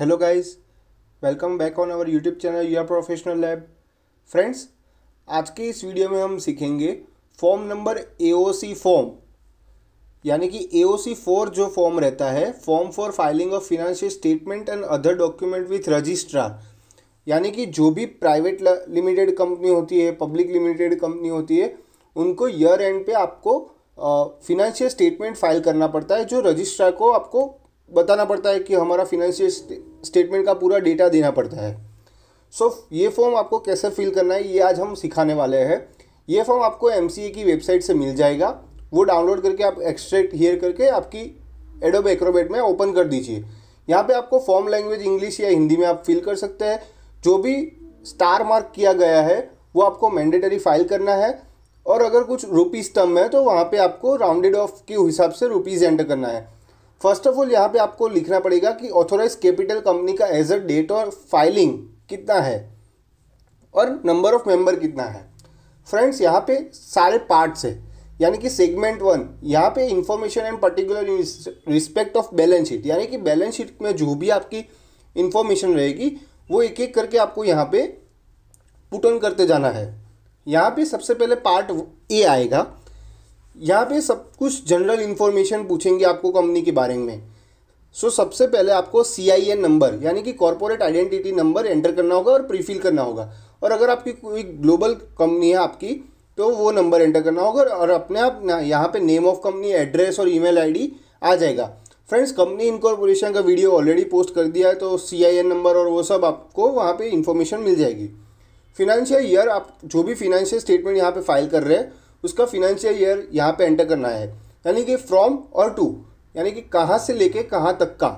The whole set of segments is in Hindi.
Hello guys, welcome back on our YouTube channel your professional lab. Friends, आज के इस वीडियो में हम सीखेंगे फॉर्म नंबर एओसी फॉर्म, यानी कि एओसी 4 जो फॉर्म रहता है, form for filing of financial statement and other document with registrar. यानी कि जो भी प्राइवेट लिमिटेड कंपनी होती है, पब्लिक लिमिटेड कंपनी होती है, उनको ईयर एंड पे आपको फिनेंशियल स्टेटमेंट फाइल करना पड़ता है, जो रजिस्ट्रार को आपको बताना पड़ता है कि हमारा फिनेंशियल स्टेटमेंट का पूरा डेटा देना पड़ता है। ये फॉर्म आपको कैसे फिल करना है, ये आज हम सिखाने वाले हैं। ये फॉर्म आपको एमसीए की वेबसाइट से मिल जाएगा, वो डाउनलोड करके आप एक्सट्रैक्ट हियर करके आपकी एडोब एक्रोबैट में ओपन कर दीजिए। यहाँ पे आपको फॉर्म लैंग्वेज इंग्लिश या हिंदी में आप फिल कर सकते हैं। जो भी स्टार मार्क किया गया है वो आपको मैंडेटरी फाइल करना है, और अगर कुछ रुपीज़ टर्म है तो वहाँ पे आपको राउंडेड ऑफ के हिसाब से रुपीज़ एंटर करना है। फर्स्ट ऑफ ऑल यहाँ पे आपको लिखना पड़ेगा कि ऑथोराइज कैपिटल कंपनी का एज अ डेट और फाइलिंग कितना है और नंबर ऑफ मेंबर कितना है। फ्रेंड्स, यहाँ पे सारे पार्ट्स है, यानी कि सेगमेंट 1 यहाँ पे information and particular respect of balance sheet, यानी कि बैलेंस शीट में जो भी आपकी इंफॉर्मेशन रहेगी वो एक एक करके आपको यहाँ पे पुट ऑन करते जाना है। यहाँ पे सबसे पहले पार्ट ए आएगा। यहाँ पे सब कुछ जनरल इन्फॉर्मेशन पूछेंगे आपको कंपनी के बारे में। सबसे पहले आपको CIN नंबर, यानी कि कॉर्पोरेट आइडेंटिटी नंबर एंटर करना होगा और प्रीफिल करना होगा। और अगर आपकी कोई ग्लोबल कंपनी है आपकी, तो वो नंबर एंटर करना होगा, और अपने आप यहाँ पे नेम ऑफ कंपनी, एड्रेस और ईमेल आईडी आ जाएगा। फ्रेंड्स, कंपनी इनकॉर्पोरेशन का वीडियो ऑलरेडी पोस्ट कर दिया है, तो CIN नंबर और वो सब आपको वहाँ पे इंफॉर्मेशन मिल जाएगी। फिनेंशियल ईयर, आप जो भी फिनेंशियल स्टेटमेंट यहाँ पे फाइल कर रहे हैं उसका फिनेंशियल ईयर यहाँ पे एंटर करना है, यानी कि फ्रॉम और टू, यानी कि कहाँ से लेके कहाँ तक का।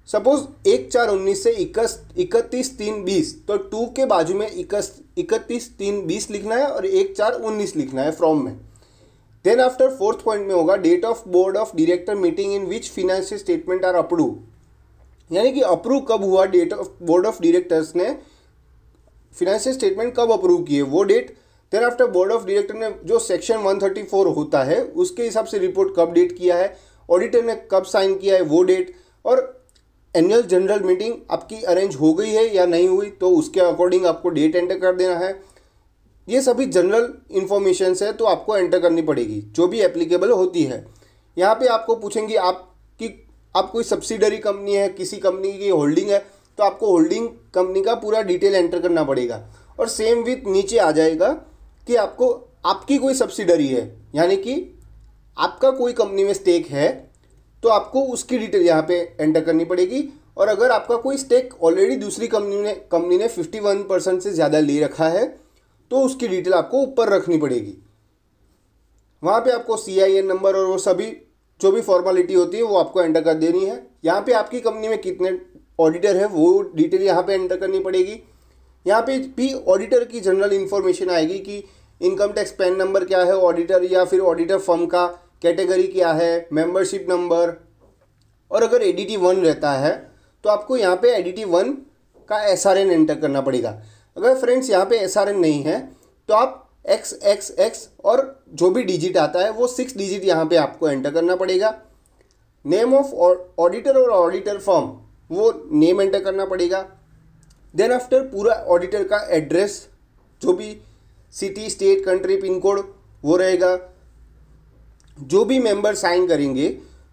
सपोज 1/4/19 से 31/3/20, तो 2 के बाजू में 31/3/20 लिखना है और 1/4/19 लिखना है फ्रॉम में। देन आफ्टर फोर्थ पॉइंट में होगा date of board of director meeting in which financial statement are approve, यानी कि अप्रूव कब हुआ, date of board of directors ने फिनेंशियल स्टेटमेंट कब अप्रूव किए वो date. Then after board of director ने जो सेक्शन 134 होता है उसके हिसाब से रिपोर्ट कब डेट किया है, ऑडिटर ने कब साइन किया है वो डेट, और एनुअल जनरल मीटिंग आपकी अरेंज हो गई है या नहीं हुई तो उसके अकॉर्डिंग आपको डेट एंटर कर देना है। ये सभी जनरल इन्फॉर्मेशन है, तो आपको एंटर करनी पड़ेगी जो भी एप्लीकेबल होती है। यहाँ पे आपको पूछेंगे आप कोई सब्सिडरी कंपनी है, किसी कंपनी की होल्डिंग है, तो आपको होल्डिंग कंपनी का पूरा डिटेल एंटर करना पड़ेगा। और सेम विथ नीचे आ जाएगा कि आपको आपकी कोई सब्सिडरी है, यानी कि आपका कोई कंपनी में स्टेक है तो आपको उसकी डिटेल यहाँ पे एंटर करनी पड़ेगी। और अगर आपका कोई स्टेक ऑलरेडी दूसरी कंपनी ने 51% से ज़्यादा ले रखा है तो उसकी डिटेल आपको ऊपर रखनी पड़ेगी। वहाँ पे आपको CIN नंबर और वो सभी जो भी फॉर्मेलिटी होती है वो आपको एंटर कर देनी है। यहाँ पे आपकी कंपनी में कितने ऑडिटर है वो डिटेल यहाँ पे एंटर करनी पड़ेगी। यहाँ पे भी ऑडिटर की जनरल इन्फॉर्मेशन आएगी कि इनकम टैक्स पैन नंबर क्या है ऑडिटर, या फिर ऑडिटर फर्म का कैटेगरी क्या है, मेंबरशिप नंबर, और अगर ADT 1 रहता है तो आपको यहाँ पे ADT 1 का SRN एंटर करना पड़ेगा। अगर फ्रेंड्स यहाँ पे SRN नहीं है तो आप XXX और जो भी डिजिट आता है वो 6 डिजिट यहाँ पे आपको एंटर करना पड़ेगा। नेम ऑफ ऑडिटर और ऑडिटर फर्म वो नेम एंटर करना पड़ेगा। देन आफ्टर पूरा ऑडिटर का एड्रेस, जो भी city, state, country, pin code वो रहेगा। जो भी मेंबर साइन करेंगे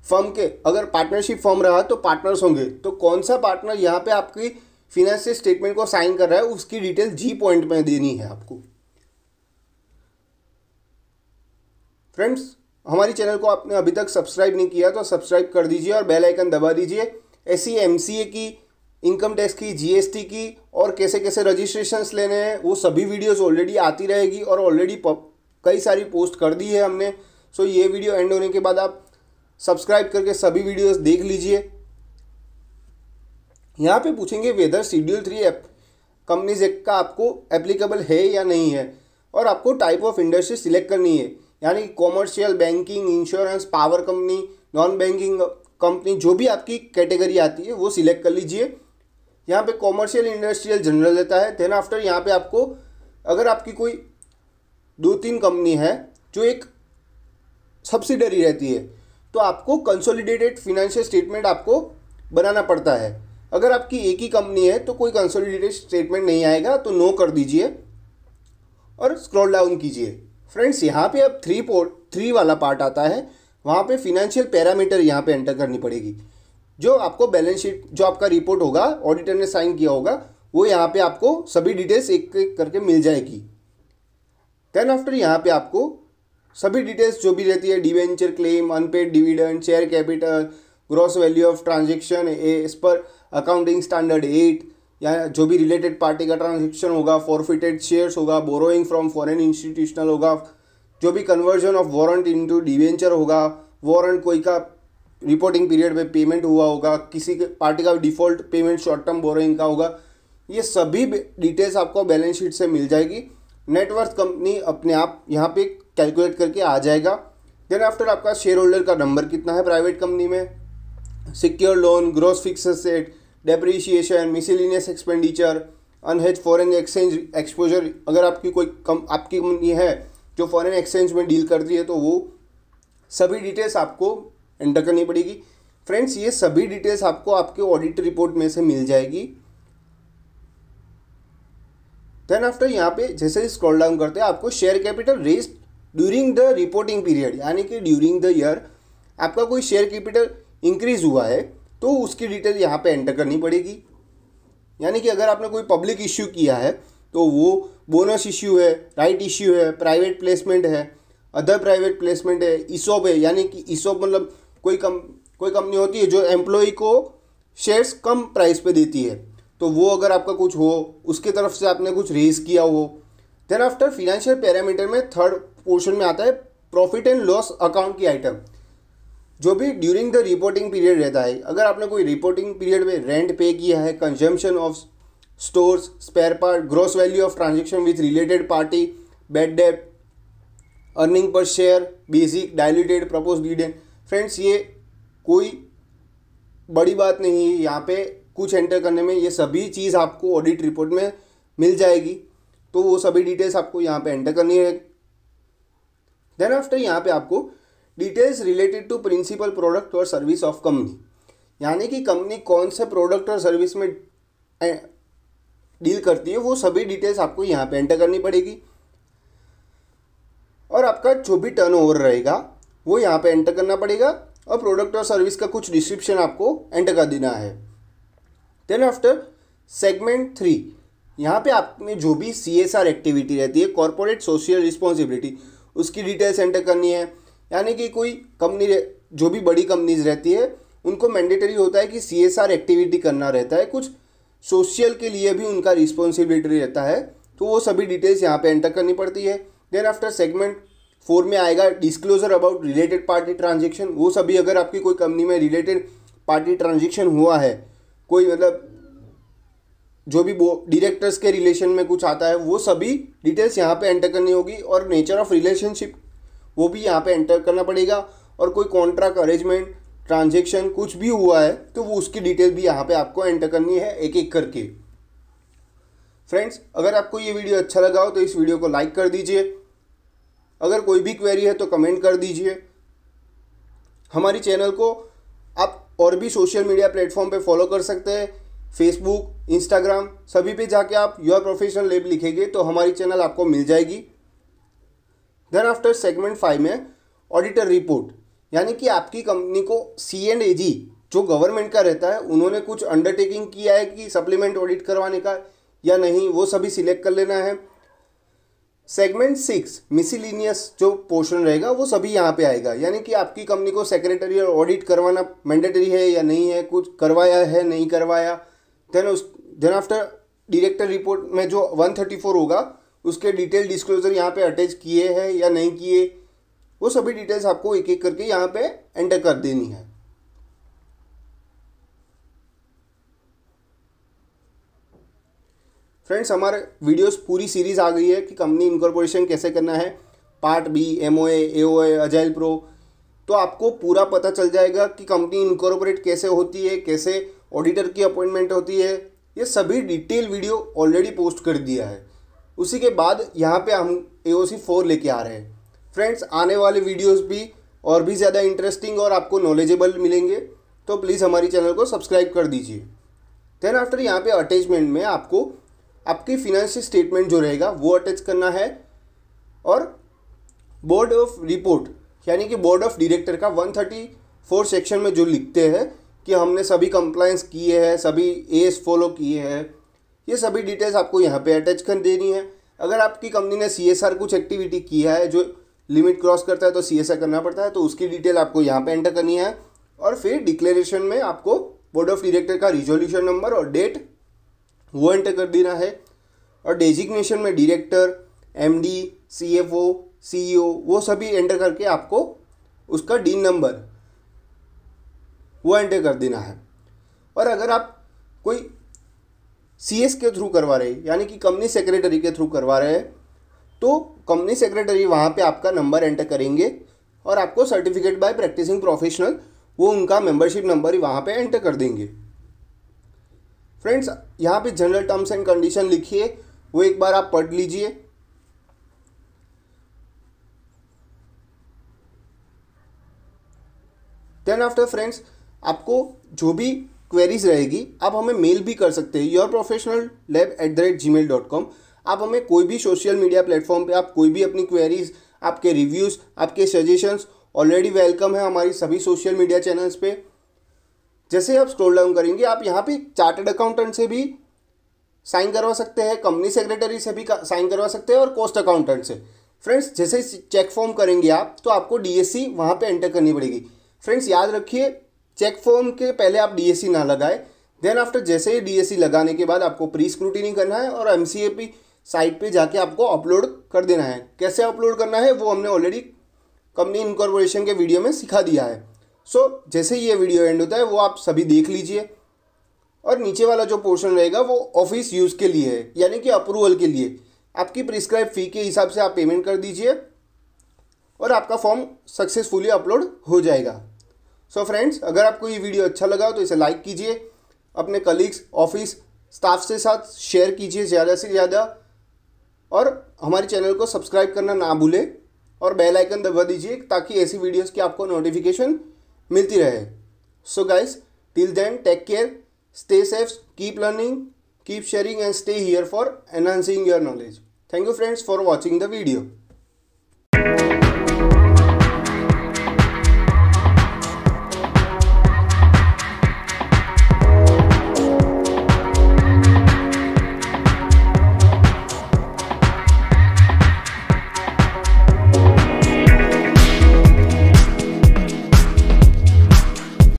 फर्म के, अगर पार्टनरशिप फर्म रहा तो पार्टनर्स होंगे, तो कौन सा पार्टनर यहाँ पे आपकी फिनेंशियल स्टेटमेंट को साइन कर रहा है उसकी डिटेल G पॉइंट में देनी है आपको। फ्रेंड्स, हमारी चैनल को आपने अभी तक सब्सक्राइब नहीं किया तो सब्सक्राइब कर दीजिए और बेल आइकन दबा दीजिए। ऐसी MCA की, इनकम टैक्स की, GST की और कैसे कैसे रजिस्ट्रेशंस लेने हैं वो सभी वीडियोस ऑलरेडी आती रहेगी, और ऑलरेडी कई सारी पोस्ट कर दी है हमने। ये वीडियो एंड होने के बाद आप सब्सक्राइब करके सभी वीडियोस देख लीजिए। यहाँ पे पूछेंगे वेदर शेड्यूल 3 कंपनीज एक्ट का आपको एप्लीकेबल है या नहीं है, और आपको टाइप ऑफ इंडस्ट्री सिलेक्ट करनी है, यानी commercial, banking, insurance, power company, non banking company, जो भी आपकी कैटेगरी आती है वो सिलेक्ट कर लीजिए। यहाँ पे कॉमर्शियल, इंडस्ट्रियल, जनरल रहता है। देन आफ्टर यहाँ पे आपको, अगर आपकी कोई 2-3 कंपनी है जो एक सब्सिडरी रहती है, तो आपको कंसोलिडेटेड फिनेंशियल स्टेटमेंट आपको बनाना पड़ता है। अगर आपकी एक ही कंपनी है तो कोई कंसोलिडेटेड स्टेटमेंट नहीं आएगा, तो नो कर दीजिए और स्क्रॉल डाउन कीजिए। फ्रेंड्स यहाँ पे अब 3 वाला पार्ट आता है, वहाँ पे फिनेंशियल पैरामीटर यहाँ पे एंटर करनी पड़ेगी। जो आपको बैलेंस शीट, जो आपका रिपोर्ट होगा, ऑडिटर ने साइन किया होगा, वो यहाँ पे आपको सभी डिटेल्स एक एक करके मिल जाएगी। देन आफ्टर यहाँ पे आपको सभी डिटेल्स जो भी रहती है, debenture claim, unpaid dividend, share capital, gross value of transaction as per accounting standard 8, या जो भी रिलेटेड पार्टी का ट्रांजेक्शन होगा, फॉरफिटेड शेयर्स होगा, बोरोइंग फ्रॉम फॉरेन इंस्टीट्यूशनल होगा, जो भी conversion of warrant into debenture होगा, वारंट कोई का रिपोर्टिंग पीरियड में पेमेंट हुआ होगा, किसी के पार्टी का default payment short term borrowing का होगा, ये सभी डिटेल्स आपको बैलेंस शीट से मिल जाएगी। नेटवर्थ कंपनी अपने आप यहाँ पे कैलकुलेट करके आ जाएगा। देन आफ्टर आपका शेयर होल्डर का नंबर कितना है प्राइवेट कंपनी में, secure loan, gross fix asset, depreciation, miscellaneous expenditure, unhedged foreign exchange exposure. अगर आपकी आपकी कंपनी है जो फॉरेन एक्सचेंज में डील करती है तो वो सभी डिटेल्स आपको एंटर करनी पड़ेगी। फ्रेंड्स ये सभी डिटेल्स आपको आपके ऑडिट रिपोर्ट में से मिल जाएगी। देन आफ्टर यहाँ पे जैसे ही स्क्रॉल डाउन करते हैं, आपको share capital raised during the reporting period, यानी कि ड्यूरिंग द ईयर आपका कोई शेयर कैपिटल इंक्रीज हुआ है तो उसकी डिटेल यहाँ पे एंटर करनी पड़ेगी। यानी कि अगर आपने कोई पब्लिक इश्यू किया है तो वो बोनस इश्यू है, राइट इश्यू है, प्राइवेट प्लेसमेंट है, अदर प्राइवेट प्लेसमेंट है, ईसॉप है। यानी कि ईसॉप मतलब कोई कंपनी होती है जो एम्प्लॉय को शेयर्स कम प्राइस पे देती है, तो वो अगर आपका कुछ हो, उसके तरफ से आपने कुछ रेज किया हो। देन आफ्टर फिनेंशियल पैरामीटर में थर्ड पोर्शन में आता है प्रॉफिट एंड लॉस अकाउंट की आइटम, जो भी ड्यूरिंग द रिपोर्टिंग पीरियड रहता है। अगर आपने कोई रिपोर्टिंग पीरियड में रेंट पे किया है, consumption of stores, spare part, gross value of transaction with related party, bad debt, earning per share, basic, diluted, propose dividend. Friends ये कोई बड़ी बात नहीं है, यहाँ पे कुछ एंटर करने में ये सभी चीज़ आपको ऑडिट रिपोर्ट में मिल जाएगी, तो वो सभी डिटेल्स आपको यहाँ पे एंटर करनी है। देन आफ्टर यहाँ पे आपको details related to principal product और सर्विस ऑफ कंपनी, यानी कि कंपनी कौन से प्रोडक्ट और सर्विस में डील करती है, वो सभी डिटेल्स आपको यहाँ पे एंटर करनी पड़ेगी। और आपका जो भी टर्नओवर रहेगा वो यहाँ पे एंटर करना पड़ेगा, और प्रोडक्ट और सर्विस का कुछ डिस्क्रिप्शन आपको एंटर कर देना है। देन आफ्टर सेगमेंट 3, यहाँ पे आपने जो भी CSR एक्टिविटी रहती है, कॉर्पोरेट सोशल रिस्पॉन्सिबिलिटी, उसकी डिटेल्स एंटर करनी है। यानी कि कोई कंपनी, जो भी बड़ी कंपनीज रहती है, उनको मैंडेटरी होता है कि CSR एक्टिविटी करना रहता है, कुछ सोशल के लिए भी उनका रिस्पॉन्सिबिलिटी रहता है, तो वो सभी डिटेल्स यहाँ पे एंटर करनी पड़ती है। देन आफ्टर सेगमेंट 4 में आएगा disclosure about related party transaction. वो सभी, अगर आपकी कोई कंपनी में रिलेटेड पार्टी ट्रांजेक्शन हुआ है, कोई मतलब जो भी डायरेक्टर्स के रिलेशन में कुछ आता है, वो सभी डिटेल्स यहाँ पे एंटर करनी होगी। और नेचर ऑफ रिलेशनशिप वो भी यहाँ पे एंटर करना पड़ेगा। और कोई कॉन्ट्रैक्ट, अरेंजमेंट, ट्रांजेक्शन कुछ भी हुआ है तो वो उसकी डिटेल भी यहाँ पे आपको एंटर करनी है एक एक करके। फ्रेंड्स अगर आपको ये वीडियो अच्छा लगा हो तो इस वीडियो को लाइक कर दीजिए। अगर कोई भी क्वेरी है तो कमेंट कर दीजिए। हमारी चैनल को आप और भी सोशल मीडिया प्लेटफॉर्म पे फॉलो कर सकते हैं, फेसबुक, इंस्टाग्राम, सभी पे जाके आप योर प्रोफेशनल लैब लिखेंगे तो हमारी चैनल आपको मिल जाएगी। देन आफ्टर सेगमेंट 5 में ऑडिटर रिपोर्ट, यानी कि आपकी कंपनी को C&AG जो गवर्नमेंट का रहता है, उन्होंने कुछ अंडरटेकिंग किया है कि सप्लीमेंट ऑडिट करवाने का या नहीं, वो सभी सिलेक्ट कर लेना है। सेगमेंट 6 मिसलेनियस जो पोर्शन रहेगा वो सभी यहाँ पे आएगा, यानी कि आपकी कंपनी को सेक्रेटरियल ऑडिट करवाना मैंडेटरी है या नहीं है, कुछ करवाया है नहीं करवाया। देन आफ्टर डायरेक्टर रिपोर्ट में जो 134 होगा उसके डिटेल डिस्क्लोजर यहाँ पे अटैच किए हैं या नहीं किए, वो सभी डिटेल्स आपको एक एक करके यहाँ पे एंटर कर देनी है। फ्रेंड्स हमारे वीडियोस पूरी सीरीज़ आ गई है कि कंपनी इनकॉर्पोरेशन कैसे करना है, part B, MOA, AOA, agile pro, तो आपको पूरा पता चल जाएगा कि कंपनी इनकॉर्पोरेट कैसे होती है, कैसे ऑडिटर की अपॉइंटमेंट होती है। ये सभी डिटेल वीडियो ऑलरेडी पोस्ट कर दिया है। उसी के बाद यहाँ पे हम AOC 4 लेके आ रहे हैं। फ्रेंड्स आने वाले वीडियोस भी और भी ज़्यादा इंटरेस्टिंग और आपको नॉलेजेबल मिलेंगे, तो प्लीज़ हमारी चैनल को सब्सक्राइब कर दीजिए। देन आफ्टर यहाँ पे अटैचमेंट में आपको आपकी फिनेंशियल स्टेटमेंट जो रहेगा वो अटैच करना है, और बोर्ड ऑफ रिपोर्ट यानी कि बोर्ड ऑफ डायरेक्टर का 134 सेक्शन में जो लिखते हैं कि हमने सभी कंप्लायंस किए हैं, सभी एस फॉलो किए हैं, ये सभी डिटेल्स आपको यहाँ पे अटैच कर देनी है। अगर आपकी कंपनी ने CSR कुछ एक्टिविटी किया है जो लिमिट क्रॉस करता है तो CSR करना पड़ता है, तो उसकी डिटेल आपको यहाँ पे एंटर करनी है। और फिर डिक्लेरेशन में आपको बोर्ड ऑफ डायरेक्टर का रिजोल्यूशन नंबर और डेट वो एंटर कर देना है। और डेजिग्नेशन में डायरेक्टर, MD, CFO, CEO वो सभी एंटर करके आपको उसका डीन नंबर वो एंटर कर देना है। और अगर आप कोई CS के थ्रू करवा रहे हैं यानी कि कंपनी सेक्रेटरी के थ्रू करवा रहे हैं, तो कंपनी सेक्रेटरी वहाँ पे आपका नंबर एंटर करेंगे और आपको सर्टिफिकेट बाय प्रैक्टिसिंग प्रोफेशनल वो उनका मेंबरशिप नंबर ही वहाँ पे एंटर कर देंगे। फ्रेंड्स, यहाँ पे जनरल टर्म्स एंड कंडीशन लिखिए, वो एक बार आप पढ़ लीजिए। देन आफ्टर फ्रेंड्स, आपको जो भी क्वेरीज रहेगी आप हमें मेल भी कर सकते हैं yourprofessionallab@gmail.com। आप हमें कोई भी सोशल मीडिया प्लेटफॉर्म पे आप कोई भी अपनी क्वेरीज, आपके रिव्यूज़, आपके सजेशंस ऑलरेडी वेलकम है हमारी सभी सोशल मीडिया चैनल्स पे। जैसे आप स्क्रॉल डाउन करेंगे आप यहाँ पे चार्टर्ड अकाउंटेंट से भी साइन करवा सकते हैं, कंपनी सेक्रेटरी से भी साइन करवा सकते हैं और कॉस्ट अकाउंटेंट से। फ्रेंड्स, जैसे चेक फॉर्म करेंगे आप तो आपको DSC वहाँ पे एंटर करनी पड़ेगी। फ्रेंड्स, याद रखिए चेक फॉर्म के पहले आप DSC ना लगाए। देन आफ्टर जैसे ही DSC लगाने के बाद आपको प्री स्क्रूटिनी करना है और MCAP साइट पे जाके आपको अपलोड कर देना है। कैसे अपलोड करना है वो हमने ऑलरेडी कंपनी इनकॉर्पोरेशन के वीडियो में सिखा दिया है। सो जैसे ही ये वीडियो एंड होता है वो आप सभी देख लीजिए। और नीचे वाला जो पोर्शन रहेगा वो ऑफिस यूज़ के लिए है, यानी कि अप्रूवल के लिए। आपकी प्रिस्क्राइब फ़ी के हिसाब से आप पेमेंट कर दीजिए और आपका फॉर्म सक्सेसफुली अपलोड हो जाएगा। सो फ्रेंड्स, अगर आपको ये वीडियो अच्छा लगा तो इसे लाइक कीजिए, अपने कलीग्स, ऑफिस स्टाफ के साथ शेयर कीजिए ज़्यादा से ज़्यादा, और हमारे चैनल को सब्सक्राइब करना ना भूलें और बेल आइकन दबा दीजिए ताकि ऐसी वीडियोस की आपको नोटिफिकेशन मिलती रहे। So guys, till then take care, stay safe, keep learning, keep sharing and stay here for enhancing your knowledge. Thank you friends for watching the video.